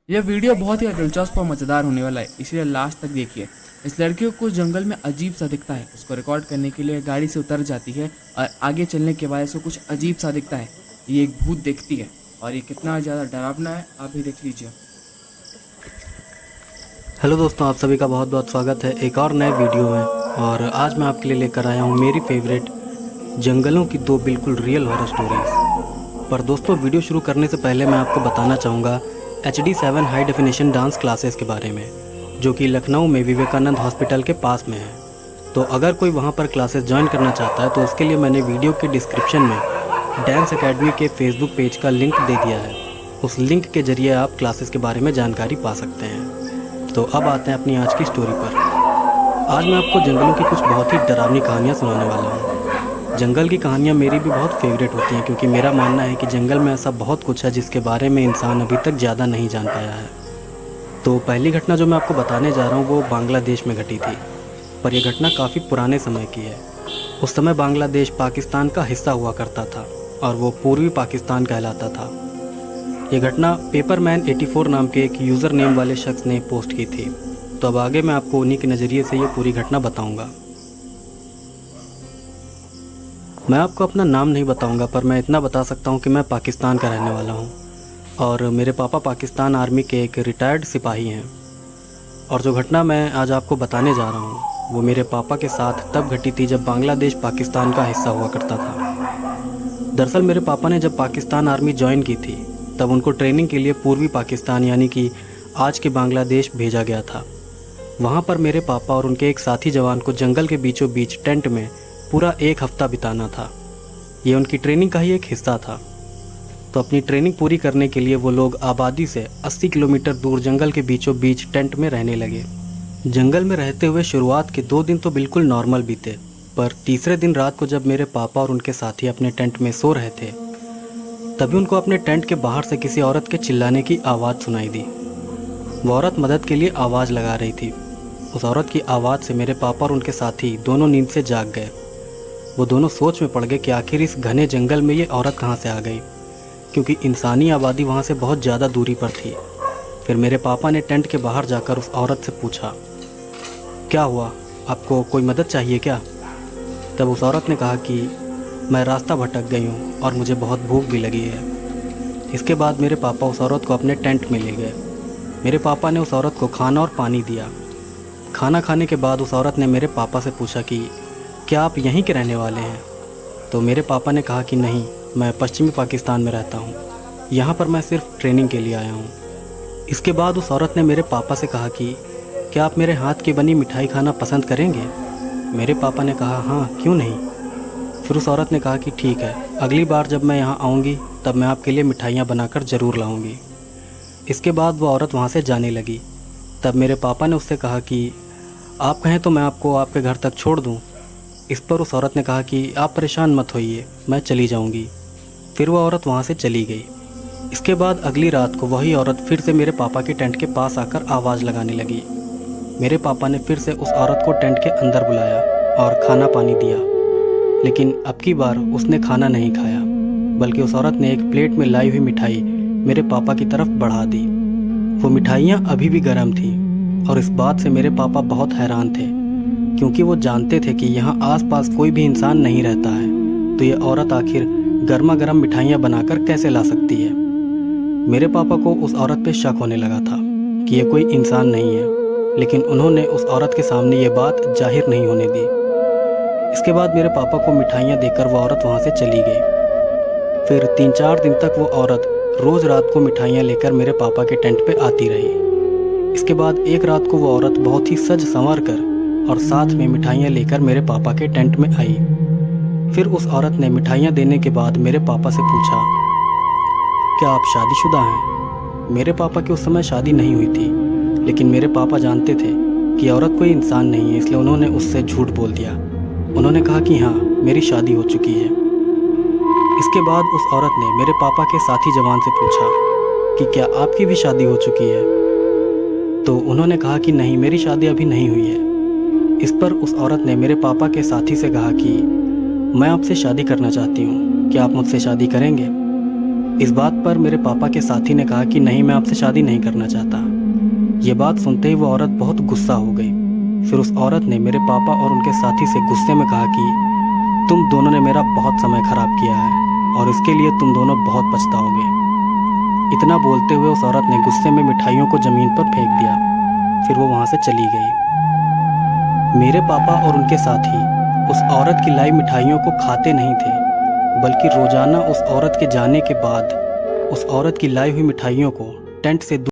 यह वीडियो बहुत ही दिलचस्प और मज़ेदार होने वाला है, इसलिए लास्ट तक देखिए। इस लड़की को जंगल में अजीब सा दिखता है। उसको रिकॉर्ड करने के लिए गाड़ी से उतर जाती है और आगे चलने के बाद इसको कुछ अजीब सा दिखता है। ये एक भूत देखती है और ये कितना ज़्यादा डरावना है आप भी देख लीजिए। हेलो दोस्तों, आप सभी का बहुत बहुत स्वागत है एक और नए वीडियो में। और आज मैं आपके लिए लेकर आया हूँ मेरी फेवरेट जंगलों की दो बिल्कुल रियल हॉरर स्टोरीज। पर दोस्तों, वीडियो शुरू करने से पहले मैं आपको बताना चाहूँगा HD7 high definition dance classes के बारे में, जो कि लखनऊ में विवेकानंद हॉस्पिटल के पास में है। तो अगर कोई वहाँ पर क्लासेस ज्वाइन करना चाहता है तो उसके लिए मैंने वीडियो के डिस्क्रिप्शन में डांस एकेडमी के फेसबुक पेज का लिंक दे दिया है। उस लिंक के जरिए आप क्लासेस के बारे में जानकारी पा सकते हैं। तो अब आते हैं अपनी आज की स्टोरी पर। आज मैं आपको जंगलों की कुछ बहुत ही डरावनी कहानियाँ सुनाने वाला हूँ। जंगल की कहानियाँ मेरी भी बहुत फेवरेट होती हैं, क्योंकि मेरा मानना है कि जंगल में ऐसा बहुत कुछ है जिसके बारे में इंसान अभी तक ज़्यादा नहीं जान पाया है। तो पहली घटना जो मैं आपको बताने जा रहा हूँ वो बांग्लादेश में घटी थी, पर यह घटना काफ़ी पुराने समय की है। उस समय बांग्लादेश पाकिस्तान का हिस्सा हुआ करता था और वो पूर्वी पाकिस्तान कहलाता था। ये घटना पेपरमैन 84 नाम के एक यूज़र नेम वाले शख्स ने पोस्ट की थी। तो अब आगे मैं आपको उन्हीं के नज़रिए से ये पूरी घटना बताऊंगा। मैं आपको अपना नाम नहीं बताऊंगा, पर मैं इतना बता सकता हूं कि मैं पाकिस्तान का रहने वाला हूं और मेरे पापा पाकिस्तान आर्मी के एक रिटायर्ड सिपाही हैं। और जो घटना मैं आज आपको बताने जा रहा हूं वो मेरे पापा के साथ तब घटी थी जब बांग्लादेश पाकिस्तान का हिस्सा हुआ करता था। दरअसल मेरे पापा ने जब पाकिस्तान आर्मी ज्वाइन की थी तब उनको ट्रेनिंग के लिए पूर्वी पाकिस्तान यानी कि आज के बांग्लादेश भेजा गया था। वहाँ पर मेरे पापा और उनके एक साथी जवान को जंगल के बीचों बीच टेंट में पूरा एक हफ्ता बिताना था। ये उनकी ट्रेनिंग का ही एक हिस्सा था। तो अपनी ट्रेनिंग पूरी करने के लिए वो लोग आबादी से 80 किलोमीटर दूर जंगल के बीचों बीच टेंट में रहने लगे। जंगल में रहते हुए शुरुआत के 2 दिन तो बिल्कुल नॉर्मल बीते, पर तीसरे दिन रात को जब मेरे पापा और उनके साथी अपने टेंट में सो रहे थे तभी उनको अपने टेंट के बाहर से किसी औरत के चिल्लाने की आवाज़ सुनाई दी। वो औरत मदद के लिए आवाज़ लगा रही थी। उस औरत की आवाज़ से मेरे पापा और उनके साथी दोनों नींद से जाग गए। वो दोनों सोच में पड़ गए कि आखिर इस घने जंगल में ये औरत कहाँ से आ गई, क्योंकि इंसानी आबादी वहाँ से बहुत ज़्यादा दूरी पर थी। फिर मेरे पापा ने टेंट के बाहर जाकर उस औरत से पूछा, क्या हुआ, आपको कोई मदद चाहिए क्या? तब उस औरत ने कहा कि मैं रास्ता भटक गई हूँ और मुझे बहुत भूख भी लगी है। इसके बाद मेरे पापा उस औरत को अपने टेंट में ले गए। मेरे पापा ने उस औरत को खाना और पानी दिया। खाना खाने के बाद उस औरत ने मेरे पापा से पूछा कि क्या आप यहीं के रहने वाले हैं? तो मेरे पापा ने कहा कि नहीं, मैं पश्चिमी पाकिस्तान में रहता हूँ, यहाँ पर मैं सिर्फ ट्रेनिंग के लिए आया हूँ। इसके बाद उस औरत ने मेरे पापा से कहा कि क्या आप मेरे हाथ की बनी मिठाई खाना पसंद करेंगे? मेरे पापा ने कहा हाँ, क्यों नहीं। फिर उस औरत ने कहा कि ठीक है, अगली बार जब मैं यहाँ आऊँगी तब मैं आपके लिए मिठाइयाँ बनाकर ज़रूर लाऊँगी। इसके बाद वो औरत वहाँ से जाने लगी। तब मेरे पापा ने उससे कहा कि आप कहें तो मैं आपको आपके घर तक छोड़ दूँ। इस पर उस औरत ने कहा कि आप परेशान मत होइए, मैं चली जाऊँगी। फिर वो औरत वहाँ से चली गई। इसके बाद अगली रात को वही औरत फिर से मेरे पापा के टेंट के पास आकर आवाज़ लगाने लगी। मेरे पापा ने फिर से उस औरत को टेंट के अंदर बुलाया और खाना पानी दिया, लेकिन अब की बार उसने खाना नहीं खाया, बल्कि उस औरत ने एक प्लेट में लाई हुई मिठाई मेरे पापा की तरफ बढ़ा दी। वो मिठाइयाँ अभी भी गर्म थीं और इस बात से मेरे पापा बहुत हैरान थे, क्योंकि वो जानते थे कि यहाँ आसपास कोई भी इंसान नहीं रहता है, तो ये औरत आखिर गर्मा गर्म मिठाइयाँ बनाकर कैसे ला सकती है। मेरे पापा को उस औरत पे शक होने लगा था कि ये कोई इंसान नहीं है, लेकिन उन्होंने उस औरत के सामने ये बात जाहिर नहीं होने दी। इसके बाद मेरे पापा को मिठाइयाँ देकर वो औरत वहाँ से चली गई। फिर 3-4 दिन तक वो औरत रोज़ रात को मिठाइयाँ लेकर मेरे पापा के टेंट पे आती रही। इसके बाद एक रात को वो औरत बहुत ही सज संवर कर और साथ में मिठाइयाँ लेकर मेरे पापा के टेंट में आई। फिर उस औरत ने मिठाइयाँ देने के बाद मेरे पापा से पूछा, क्या आप शादीशुदा हैं? मेरे पापा की उस समय शादी नहीं हुई थी, लेकिन मेरे पापा जानते थे कि औरत कोई इंसान नहीं है, इसलिए उन्होंने उससे झूठ बोल दिया। उन्होंने कहा कि हाँ, मेरी शादी हो चुकी है। इसके बाद उस औरत ने मेरे पापा के साथी जवान से पूछा कि क्या आपकी भी शादी हो चुकी है? तो उन्होंने कहा कि नहीं, मेरी शादी अभी नहीं हुई है। इस पर उस औरत ने मेरे पापा के साथी से कहा कि मैं आपसे शादी करना चाहती हूँ, क्या आप मुझसे शादी करेंगे? इस बात पर मेरे पापा के साथी ने कहा कि नहीं, मैं आपसे शादी नहीं करना चाहता। ये बात सुनते ही वो औरत बहुत गुस्सा हो गई। फिर उस औरत ने मेरे पापा और उनके साथी से गुस्से में कहा कि तुम दोनों ने मेरा बहुत समय खराब किया है और इसके लिए तुम दोनों बहुत पछताओगे। इतना बोलते हुए उस औरत ने गुस्से में मिठाइयों को ज़मीन पर फेंक दिया। फिर वो वहाँ से चली गई। मेरे पापा और उनके साथी उस औरत की लाई मिठाइयों को खाते नहीं थे, बल्कि रोज़ाना उस औरत के जाने के बाद उस औरत की लाई हुई मिठाइयों को टेंट से